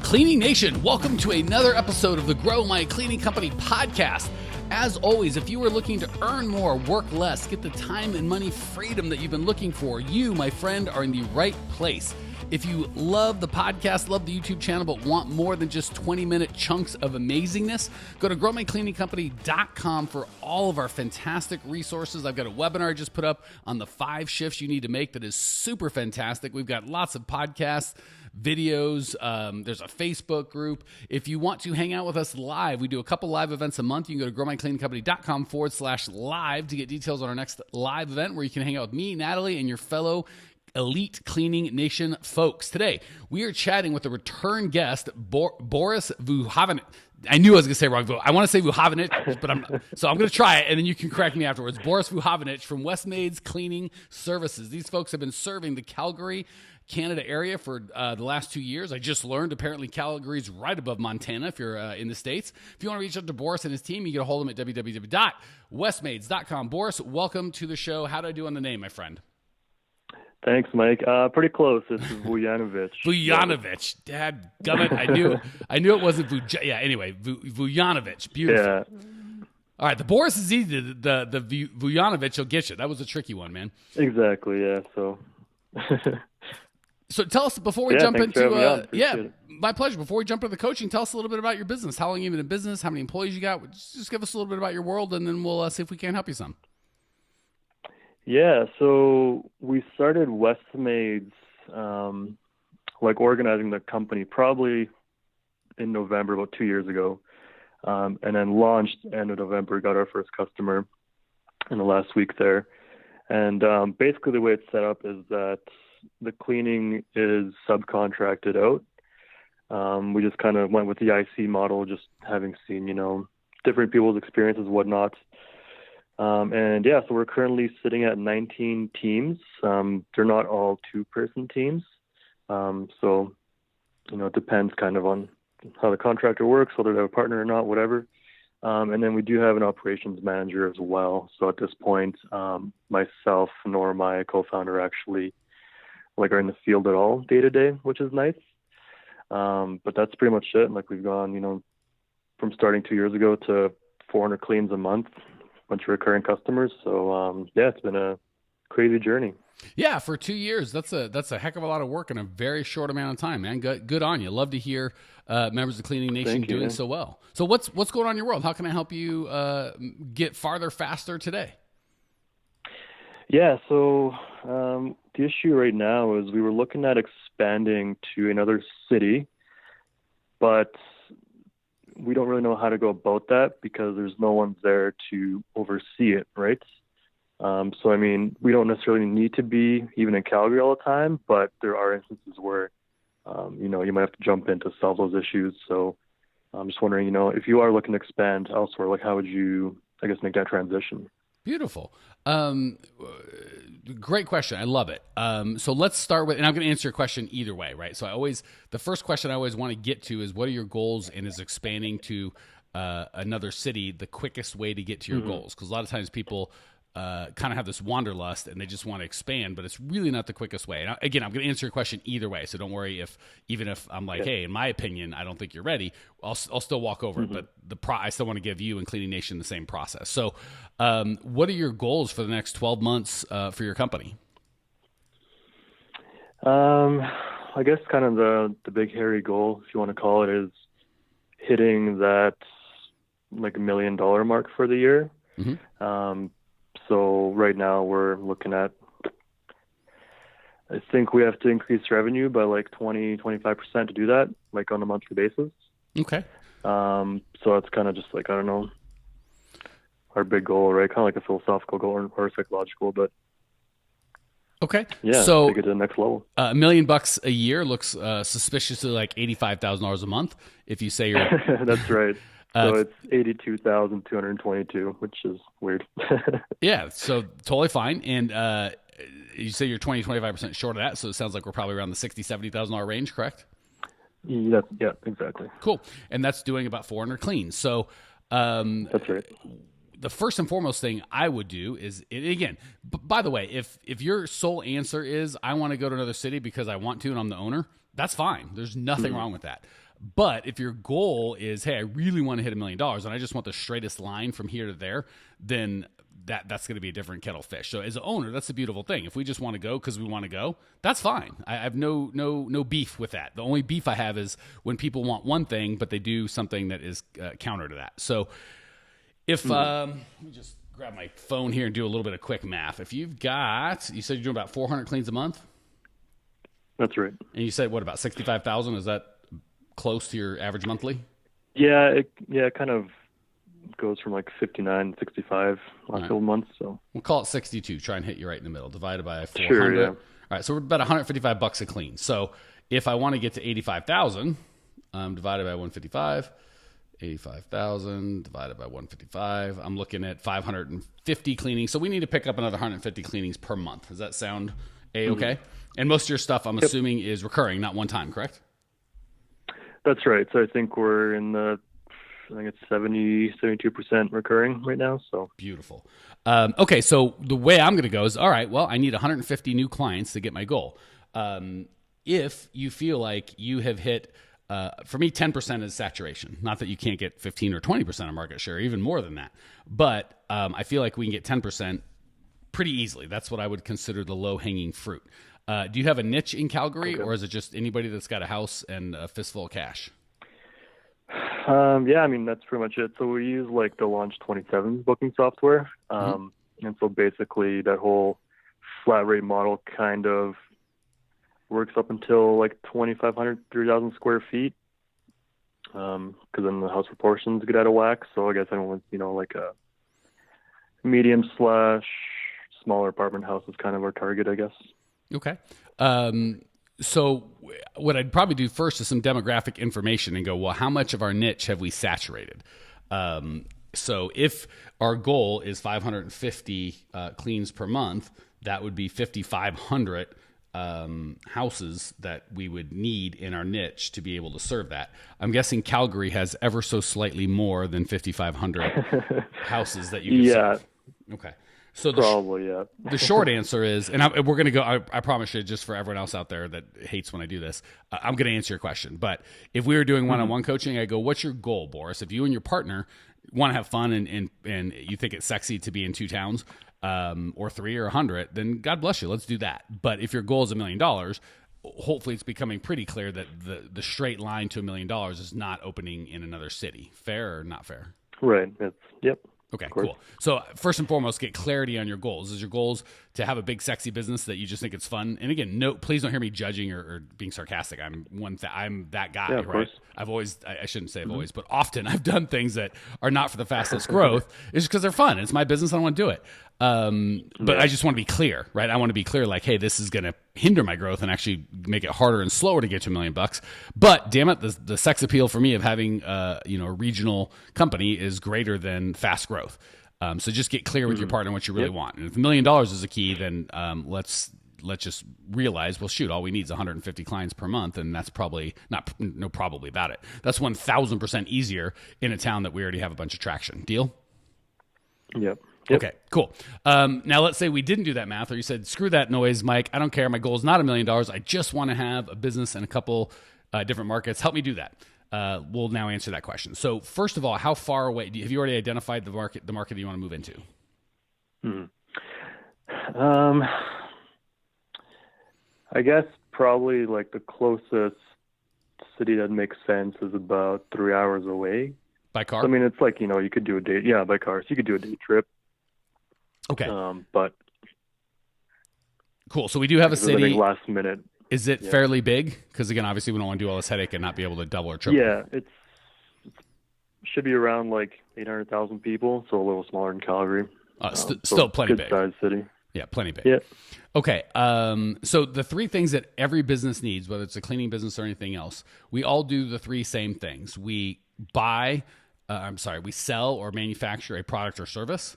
Cleaning Nation, welcome to another episode of the Grow My Cleaning Company podcast. As always, if you are looking to earn more, work less, get the time and money freedom that you've been looking for, you, my friend, are in the right place. If you love the podcast, love the YouTube channel, but want more than just 20-minute chunks of amazingness, go to growmycleaningcompany.com for all of our fantastic resources. I've got a webinar I just put up on the 5 shifts you need to make that is super fantastic. We've got lots of podcasts, videos. There's a Facebook group. If you want to hang out with us live, we do a couple live events a month. You can go to growmycleaningcompany.com/live to get details on our next live event where you can hang out with me, Natalie, and your fellow Elite Cleaning Nation folks. Today, we are chatting with a return guest, Boris Vujanovic. I knew I was going to say wrong. I want to say Vujanovic, but I'm going to try it, and then you can correct me afterwards. Boris Vujanovic from West Maids Cleaning Services. These folks have been serving the Calgary, Canada area for the last 2 years. I just learned apparently Calgary's right above Montana if you're in the States. If you want to reach out to Boris and his team, you get a hold of him at www.westmaids.com. Boris, welcome to the show. How do I do on the name, my friend? Thanks, Mike. Pretty close. This is Vujanovic. Vujanovic. Dadgummit. I knew it wasn't Vujanovic. Beautiful. Yeah. All right, the Boris is easy. The Vujanovic will get you. That was a tricky one, man. Exactly, yeah. So tell us, before we jump into my pleasure. Before we jump into the coaching, tell us a little bit about your business. How long you've been in business? How many employees you got? Just give us a little bit about your world, and then we'll see if we can help you some. Yeah, so we started West Maids, organizing the company probably in November, about 2 years ago, and then launched end of November, got our first customer in the last week there. And basically the way it's set up is that the cleaning is subcontracted out. We just kind of went with the IC model, just having seen, different people's experiences, whatnot. So we're currently sitting at 19 teams. They're not all 2-person teams. It depends kind of on how the contractor works, whether they have a partner or not, whatever. And then we do have an operations manager as well. So at this point, myself nor my co-founder actually are in the field at all day to day, which is nice. But that's pretty much it. We've gone, from starting 2 years ago to 400 cleans a month. Bunch of recurring customers. So it's been a crazy journey. Yeah, for 2 years, that's a heck of a lot of work in a very short amount of time, man. Good on you. Love to hear members of Cleaning Nation doing so well. So what's going on in your world? How can I help you get farther faster today? Yeah, so the issue right now is we were looking at expanding to another city, but we don't really know how to go about that because there's no one there to oversee it, right? We don't necessarily need to be even in Calgary all the time, but there are instances where, you might have to jump in to solve those issues. So I'm just wondering, if you are looking to expand elsewhere, how would you, make that transition? Beautiful. Great question. I love it. So let's start with, and I'm going to answer your question either way, right? So the first question I always want to get to is, what are your goals, and is expanding to another city the quickest way to get to your goals? Because a lot of times people kind of have this wanderlust and they just want to expand, but it's really not the quickest way. And again, I'm going to answer your question either way. So don't worry even if I'm hey, in my opinion, I don't think you're ready, I'll still walk over it, but I still want to give you and Cleaning Nation the same process. So what are your goals for the next 12 months for your company? I guess kind of the big hairy goal, if you want to call it, is hitting that $1 million mark for the year. So right now we're looking at, I think we have to increase revenue by 20-25% to do that, on a monthly basis. Okay. So it's kind of just I don't know, our big goal, right? Kind of a philosophical goal or psychological, but okay. Yeah. So take it to the next level. $1 million a year looks suspiciously like $85,000 a month. If you say you're that's right. So it's 82,222, which is weird. Yeah, so totally fine. And you say you're 20-25% short of that, so it sounds like we're probably around the $60,000, $70,000 range, correct? Yeah, exactly. Cool. And that's doing about 400 cleans. So that's right. the first and foremost thing I would do is, and again, by the way, if your sole answer is I want to go to another city because I want to and I'm the owner, that's fine. There's nothing wrong with that. But if your goal is, hey, I really want to hit $1 million and I just want the straightest line from here to there, then that's going to be a different kettle of fish. So as an owner, that's the beautiful thing. If we just want to go because we want to go, that's fine. I have no beef with that. The only beef I have is when people want one thing, but they do something that is counter to that. So if let me just grab my phone here and do a little bit of quick math. If you've got, you said you're doing about 400 cleans a month? That's right. And you said, what, about 65,000? Is that close to your average monthly? Yeah, it kind of goes from like 59, 65 last couple months. So we'll call it 62. Try and hit you right in the middle. Divided by 400. Sure, yeah. All right, so we're about $155 a clean. So if I want to get to 85,000, divided by 155, 85,000 divided by 155, I'm looking at 550 cleanings. So we need to pick up another 150 cleanings per month. Does that sound A-okay? And most of your stuff, I'm assuming, is recurring, not one time, correct? That's right. So I think we're in I think it's 72% recurring right now. So beautiful. Okay, so the way I'm going to go is, all right, well, I need 150 new clients to get my goal. If you feel like you have hit, for me, 10% is saturation. Not that you can't get 15 or 20% of market share, even more than that. But I feel like we can get 10% pretty easily. That's what I would consider the low-hanging fruit. Do you have a niche in Calgary, or is it just anybody that's got a house and a fistful of cash? Yeah, I mean, that's pretty much it. So we use like the Launch 27 booking software. And so basically that whole flat rate model kind of works up until like 2,500, 3,000 square feet. Because then the house proportions get out of whack. So I guess anyone, like a medium / smaller apartment house is kind of our target, I guess. Okay. So what I'd probably do first is some demographic information and go, well, how much of our niche have we saturated? So if our goal is 550 cleans per month, that would be 5,500 houses that we would need in our niche to be able to serve that. I'm guessing Calgary has ever so slightly more than 5,500 houses that you can serve. Okay. So the short answer is, and we're going to go, I promise you, just for everyone else out there that hates when I do this, I'm going to answer your question. But if we were doing one-on-one coaching, I go, what's your goal, Boris? If you and your partner want to have fun and you think it's sexy to be in 2 towns or 3 or 100, then God bless you. Let's do that. But if your goal is $1 million, hopefully it's becoming pretty clear that the straight line to $1 million is not opening in another city. Fair or not fair? Right. Yep. Okay, cool. So first and foremost, get clarity on your goals. Is your goals to have a big, sexy business that you just think it's fun? And again, please don't hear me judging or being sarcastic. I'm that guy, right? Course. I've always, I shouldn't say I've always, but often I've done things that are not for the fastest growth. It's just because they're fun. It's my business. I want to do it. But I just want to be clear, right? I want to be clear, like, hey, this is going to hinder my growth and actually make it harder and slower to get to $1 million. But damn it, the sex appeal for me of having, a regional company is greater than fast growth. So just get clear with your partner what you really want. And if $1 million is a key, then let's just realize, well, shoot, all we need is 150 clients per month, and that's probably probably about it. That's 1,000% easier in a town that we already have a bunch of traction. Deal? Yep. Okay, cool. Now let's say we didn't do that math, or you said, screw that noise, Mike. I don't care. My goal is not $1 million. I just want to have a business in a couple different markets. Help me do that. We'll now answer that question. So first of all, how far away have you already identified the market that you want to move into? I guess probably like the closest city that makes sense is about 3 hours away. By car? So, I mean, it's like, you could do a day. Yeah, by car. So you could do a day trip. Okay. But cool. So we do have a city. Last minute. Is it fairly big? Because again, obviously we don't want to do all this headache and not be able to double or triple. Yeah, it should be around like 800,000 people, so a little smaller than Calgary. Still plenty big. Good sized city. Yeah, plenty big. Yeah. Okay. So the 3 things that every business needs, whether it's a cleaning business or anything else, we all do the 3 same things. We sell or manufacture a product or service.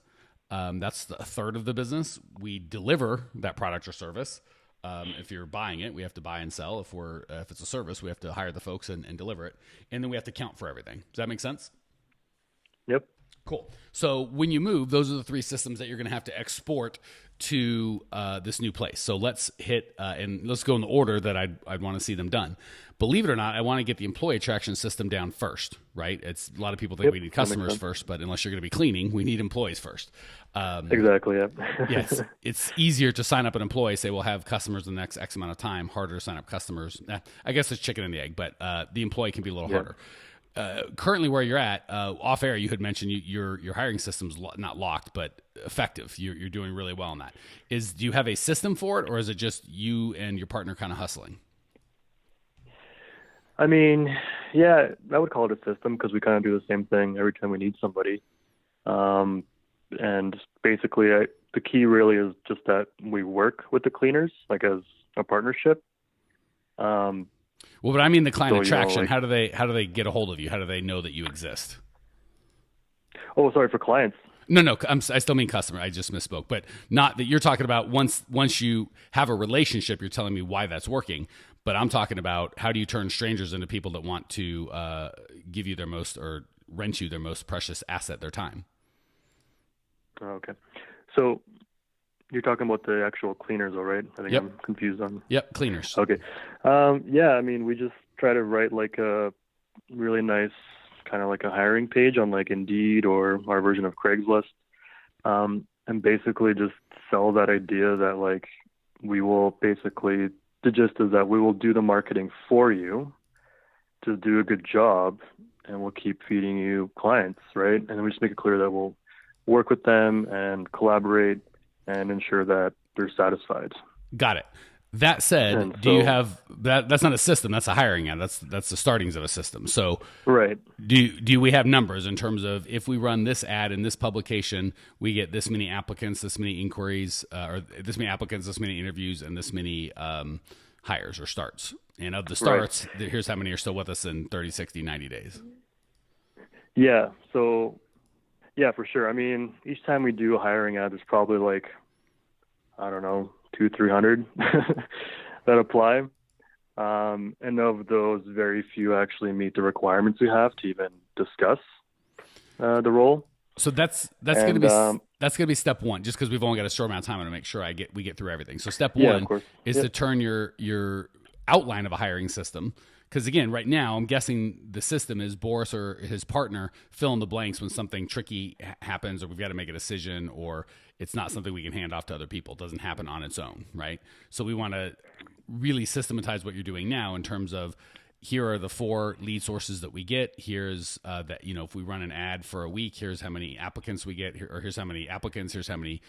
That's a third of the business. We deliver that product or service. If you're buying it, we have to buy and sell. If it's a service, we have to hire the folks and deliver it. And then we have to count for everything. Does that make sense? Yep. Cool. So when you move, those are the three systems that you're going to have to export to this new place. So let's hit and let's go in the order that I'd want to see them done. Believe it or not, I want to get the employee attraction system down first, right? It's a lot of people think we need customers first, but unless you're going to be cleaning, we need employees first. Exactly. Yeah. Yes, it's easier to sign up an employee, say we'll have customers in the next X amount of time. Harder to sign up customers. I guess it's chicken and the egg, but the employee can be a little harder. Currently where you're at, off air, you had mentioned your hiring system's not locked, but effective. You're doing really well on that. Do you have a system for it, or is it just you and your partner kind of hustling? I mean, yeah, I would call it a system because we kind of do the same thing every time we need somebody. And basically, the key really is just that we work with the cleaners, like as a partnership. Well, but I mean the client attraction. How do they get a hold of you? How do they know that you exist? Oh, sorry, for clients. No, I still mean customer. I just misspoke. But not that you're talking about once you have a relationship, you're telling me why that's working. But I'm talking about how do you turn strangers into people that want to give you their most or rent you their most precious asset, their time. Okay. So you're talking about the actual cleaners, all right? I think I'm confused on. Yep, cleaners. Okay. Yeah, I mean, we just try to write like a really nice kind of like a hiring page on like Indeed or our version of Craigslist, and basically just sell that idea that like we will basically, the gist is that we will do the marketing for you to do a good job, and we'll keep feeding you clients, right? And then we just make it clear that we'll work with them and collaborate and ensure that they're satisfied. Got it. That said, do you have that? That's not a system. That's a hiring ad. That's the startings of a system. So, right. Do we have numbers in terms of if we run this ad in this publication, we get this many applicants, this many inquiries, or this many applicants, this many interviews, and this many hires or starts? And of the starts, here's how many are still with us in 30, 60, 90 days. Yeah. So, yeah, for sure. I mean, each time we do a hiring ad, there's probably like, I don't know, 200-300 that apply. And of those, very few actually meet the requirements we have to even discuss the role. So that's going to be step one. Just because we've only got a short amount of time, I want to make sure we get through everything. So step one is to turn your outline of a hiring system. Because again, right now, I'm guessing the system is Boris or his partner fill in the blanks when something tricky happens, or we've got to make a decision, or it's not something we can hand off to other people. It doesn't happen on its own, right? So we want to really systematize what you're doing now in terms of here are the 4 lead sources that we get. Here's that, if we run an ad for a week, here's how many applicants we get, or here's how many applicants, here's how many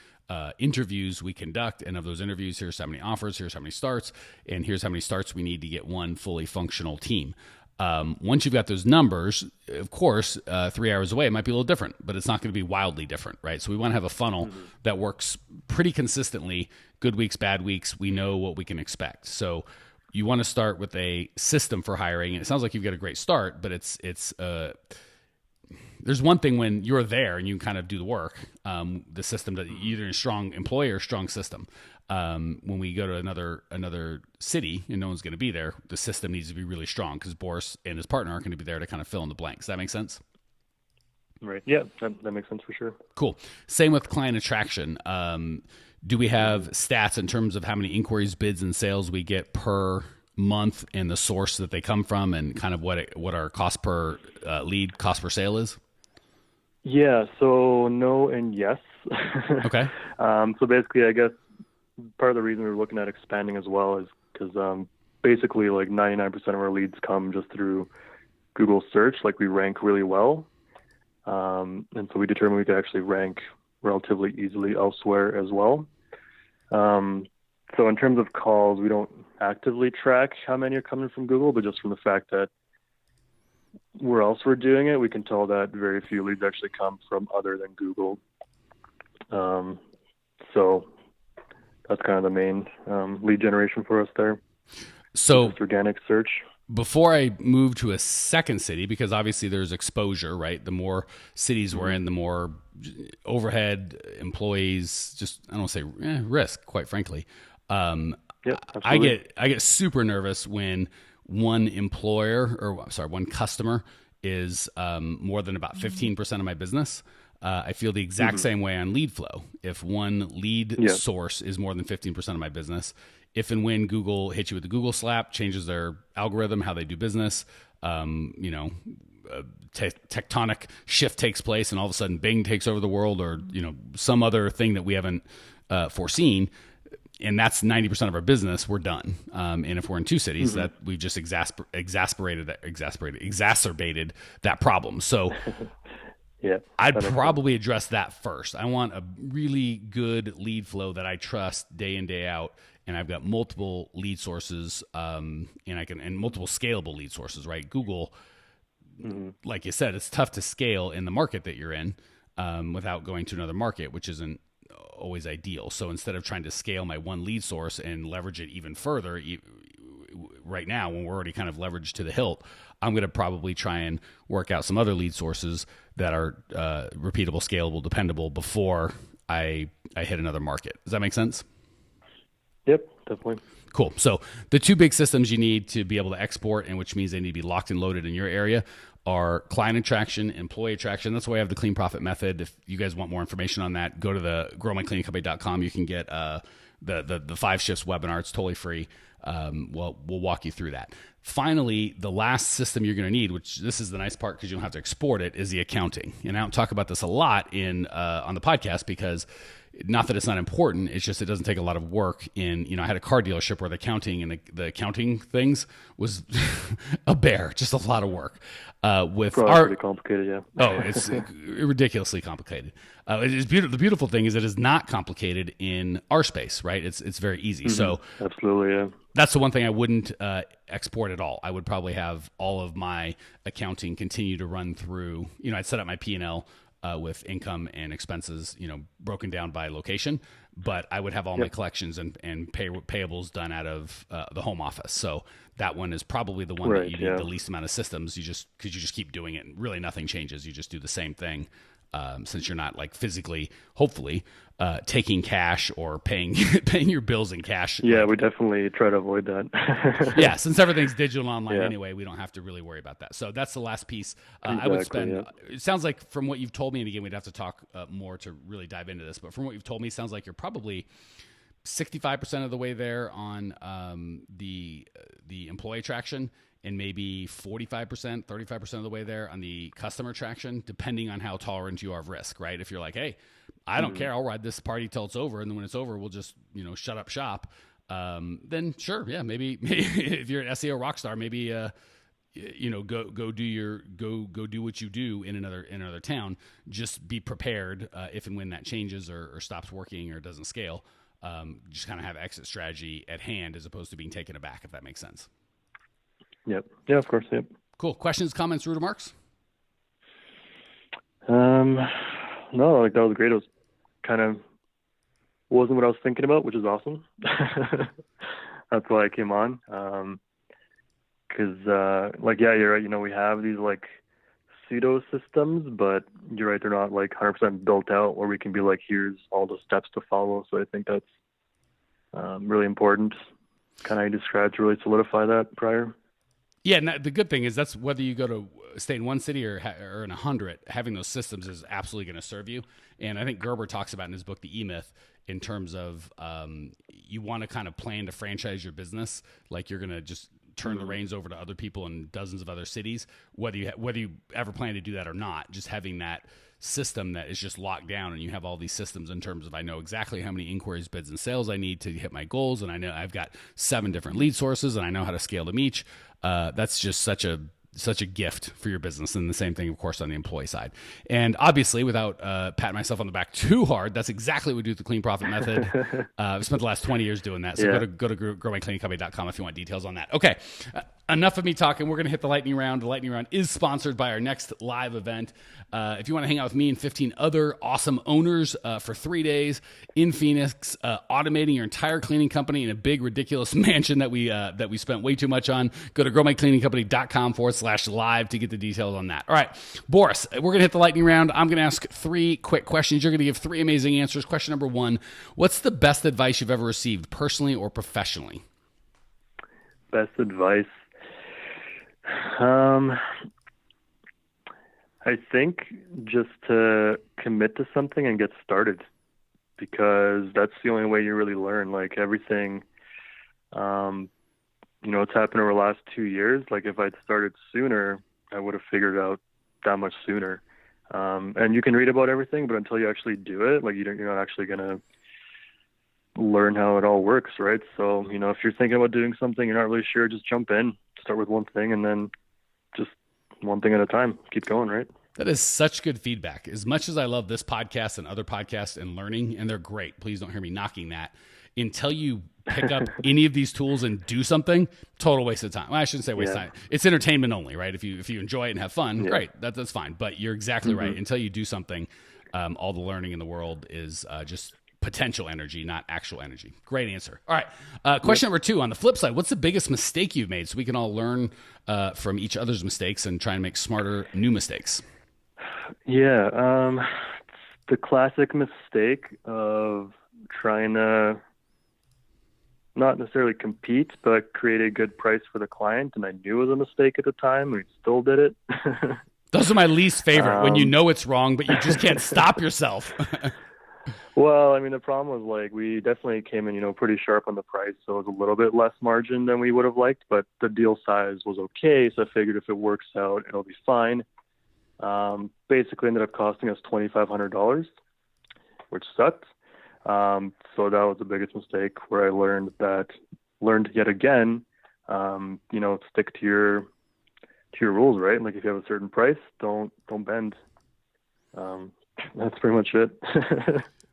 interviews we conduct. And of those interviews, here's how many offers, here's how many starts, and here's how many starts we need to get one fully functional team. Once you've got those numbers, of course, 3 hours away, it might be a little different, but it's not going to be wildly different, right? So we want to have a funnel that works pretty consistently. Good weeks, bad weeks, we know what we can expect. So you want to start with a system for hiring. And it sounds like you've got a great start, but there's one thing when you're there and you kind of do the work, the system that either a strong employer or strong system. When we go to another city and no one's going to be there, the system needs to be really strong because Boris and his partner aren't going to be there to kind of fill in the blanks. Does that make sense? Right. Yeah, that makes sense for sure. Cool. Same with client attraction. Do we have stats in terms of how many inquiries, bids, and sales we get per month and the source that they come from, and kind of what our cost per lead, cost per sale is? Yeah, so no and yes. Okay. So basically, I guess part of the reason we're looking at expanding as well is because basically like 99% of our leads come just through Google search. Like we rank really well. And so we determined we could actually rank relatively easily elsewhere as well. So in terms of calls, we don't actively track how many are coming from Google, but just from the fact that where else we're doing it, we can tell that very few leads actually come from other than Google. So that's kind of the main lead generation for us there. So just organic search. Before I move to a second city, because obviously there's exposure, right? The more cities we're in, the more overhead, employees, just, I don't want to say risk, quite frankly. I get super nervous when one customer is more than about 15% of my business. I feel the exact same way on lead flow. If one lead source is more than 15% of my business, if and when Google hits you with the Google slap, changes their algorithm, how they do business, tectonic shift takes place and all of a sudden Bing takes over the world, or some other thing that we haven't foreseen, and that's 90% of our business, we're done. And if we're in two cities, that we've just exacerbated that problem. So I'd probably address that first. I want a really good lead flow that I trust day in, day out. And I've got multiple lead sources, and multiple scalable lead sources, right? Google, like you said, it's tough to scale in the market that you're in without going to another market, which isn't always ideal. So instead of trying to scale my one lead source and leverage it even further, right now when we're already kind of leveraged to the hilt, I'm going to probably try and work out some other lead sources that are repeatable, scalable, dependable before I hit another market. Does that make sense? Yep, definitely. Cool. So the two big systems you need to be able to export, and which means they need to be locked and loaded in your area, are client attraction, employee attraction. That's why I have the Clean Profit Method. If you guys want more information on that, go to the growmycleaningcompany.com. You can get the 5 shifts webinar. It's totally free. We'll walk you through that. Finally, the last system you're going to need, which this is the nice part because you don't have to export it, is the accounting. And I don't talk about this a lot on the podcast because not that it's not important, it's just it doesn't take a lot of work I had a car dealership where the accounting and the accounting things was a bear, just a lot of work. Pretty complicated, yeah. Oh, it's ridiculously complicated. It is beautiful. The beautiful thing is it is not complicated in our space, right? It's very easy. So absolutely, yeah. That's the one thing I wouldn't export at all. I would probably have all of my accounting continue to run through. I'd set up my P&L with income and expenses, broken down by location, but I would have all my collections and payables done out of the home office. So that one is probably the one that you need the least amount of systems. Because you just keep doing it and really nothing changes. You just do the same thing. Since you're not like physically, hopefully, taking cash or paying your bills in cash. Yeah, we definitely try to avoid that. Yeah, since everything's digital and online anyway, we don't have to really worry about that. So that's the last piece. Exactly, I would spend. It sounds like from what you've told me, and again, we'd have to talk more to really dive into this. But from what you've told me, it sounds like you're probably 65% of the way there on the employee attraction, and maybe 45%, 35% of the way there on the customer traction, depending on how tolerant you are of risk, right? If you're like, hey, I don't care, I'll ride this party till it's over, and then when it's over, we'll just, shut up shop. Then sure, yeah, maybe if you're an SEO rock star, maybe go do what you do in another town. Just be prepared if and when that changes or stops working or doesn't scale. Just kind of have exit strategy at hand as opposed to being taken aback, if that makes sense. Yep. Yeah, of course. Yep. Cool. Questions, comments, or remarks? No, that was great. It was kind of wasn't what I was thinking about, which is awesome. That's why I came on. Because, you're right. We have these pseudo systems, but you're right. They're not 100% built out where we can be here's all the steps to follow. So I think that's really important. Kind of how you described to really solidify that prior. Yeah, and the good thing is that's whether you go to stay in one city or in 100, having those systems is absolutely going to serve you. And I think Gerber talks about in his book, The E-Myth, in terms of you want to kind of plan to franchise your business, like you're going to just turn the reins over to other people in dozens of other cities, whether you ever plan to do that or not. Just having that system that is just locked down, and you have all these systems in terms of I know exactly how many inquiries, bids, and sales I need to hit my goals, and I know I've got 7 different lead sources, and I know how to scale them each. That's just such a gift for your business. And the same thing, of course, on the employee side. And obviously, without patting myself on the back too hard, that's exactly what we do with the Clean Profit Method. I've spent the last 20 years doing that. So go to growmycleaningcompany.com if you want details on that. Okay. Enough of me talking. We're going to hit the lightning round. The lightning round is sponsored by our next live event. If you want to hang out with me and 15 other awesome owners for 3 days in Phoenix, automating your entire cleaning company in a big, ridiculous mansion that we spent way too much on, go to growmycleaningcompany.com/live to get the details on that. All right, Boris, we're going to hit the lightning round. I'm going to ask 3 quick questions. You're going to give 3 amazing answers. Question number 1, what's the best advice you've ever received, personally or professionally? Best advice. I think just to commit to something and get started, because that's the only way you really learn. Like everything, it's happened over the last 2 years. Like if I'd started sooner, I would have figured it out that much sooner. And you can read about everything, but until you actually do it, like you're not actually going to learn how it all works, right? So, if you're thinking about doing something, you're not really sure, just jump in, start with one thing, and then just one thing at a time, keep going, right? That is such good feedback. As much as I love this podcast and other podcasts and learning, and they're great, please don't hear me knocking that, until you pick up any of these tools and do something, total waste of time. Well, I shouldn't say waste of time. It's entertainment only, right? If you enjoy it and have fun, great, that's fine. But you're exactly right. Until you do something, all the learning in the world is just potential energy, not actual energy. Great answer. All right. Question number 2, on the flip side, what's the biggest mistake you've made so we can all learn from each other's mistakes and try and make smarter new mistakes? Yeah. The classic mistake of trying to not necessarily compete, but create a good price for the client. And I knew it was a mistake at the time. We still did it. Those are my least favorite, when you know it's wrong, but you just can't stop yourself. Well, I mean, the problem was like we definitely came in, pretty sharp on the price. So it was a little bit less margin than we would have liked, but the deal size was okay. So I figured if it works out, it'll be fine. Basically ended up costing us $2,500, which sucked. So that was the biggest mistake, where I learned yet again, stick to your rules, right? Like if you have a certain price, don't bend. That's pretty much it.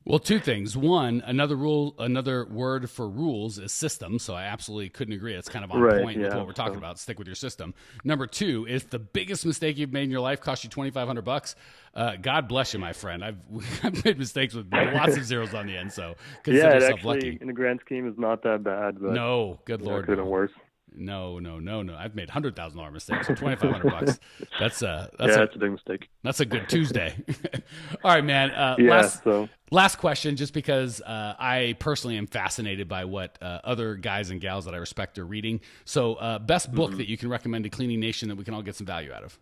Well, 2 things. One, another word for rules is system. So I absolutely couldn't agree. It's kind of on point with what we're talking about. Stick with your system. Number 2, if the biggest mistake you've made in your life cost you $2,500, God bless you, my friend. I've made mistakes with lots of zeros on the end. So consider yourself lucky. In the grand scheme, is not that bad. But no, good Lord, could have been worse. No. I've made $100,000 mistakes. So $2,500. That's a big mistake. That's a good Tuesday. All right, man. Last question, just because I personally am fascinated by what other guys and gals that I respect are reading. So best book that you can recommend to Cleaning Nation that we can all get some value out of?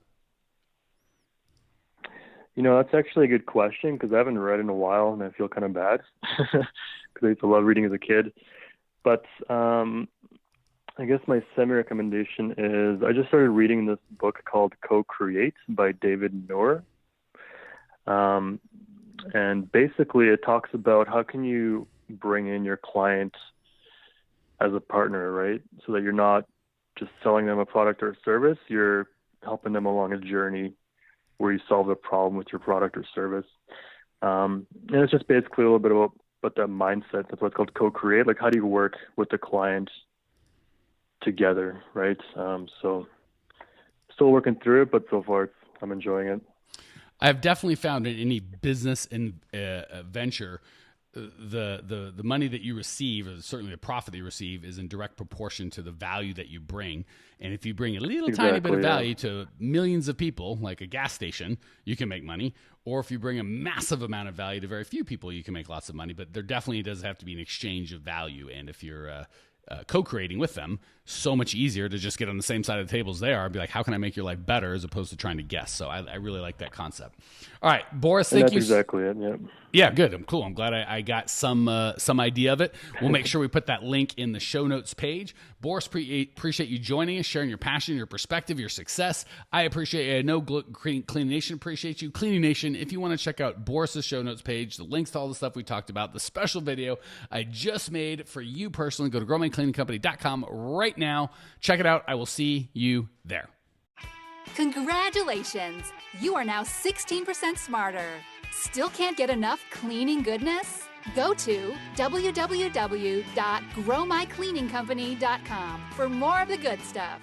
That's actually a good question, because I haven't read in a while and I feel kind of bad because I used to love reading as a kid. But I guess my semi-recommendation is I just started reading this book called Co-Create by David Noor. And basically it talks about how can you bring in your client as a partner, right? So that you're not just selling them a product or a service, you're helping them along a journey where you solve a problem with your product or service. And it's just basically a little bit about that mindset. That's what's called co-create. Like, how do you work with the client together, right? So still working through it, but so far I'm enjoying it. I've definitely found in any business and venture, the money that you receive, or certainly the profit that you receive, is in direct proportion to the value that you bring. And if you bring a little tiny bit of value to millions of people, like a gas station, you can make money. Or if you bring a massive amount of value to very few people, you can make lots of money. But there definitely does have to be an exchange of value. And if you're co-creating with them, so much easier to just get on the same side of the table as they are and be like, how can I make your life better, as opposed to trying to guess. So I really like that concept. All right, Boris, thank you. That's exactly it. Yeah. Yeah, good. I'm cool. I'm glad I got some idea of it. We'll make sure we put that link in the show notes page. Boris, appreciate you joining us, sharing your passion, your perspective, your success. I appreciate it. I know Cleaning Nation appreciates you. Cleaning Nation, if you want to check out Boris's show notes page, the links to all the stuff we talked about, the special video I just made for you personally, go to growmycleaningcompany.com right now. Check it out. I will see you there. Congratulations! You are now 16% smarter. Still can't get enough cleaning goodness? Go to www.growmycleaningcompany.com for more of the good stuff.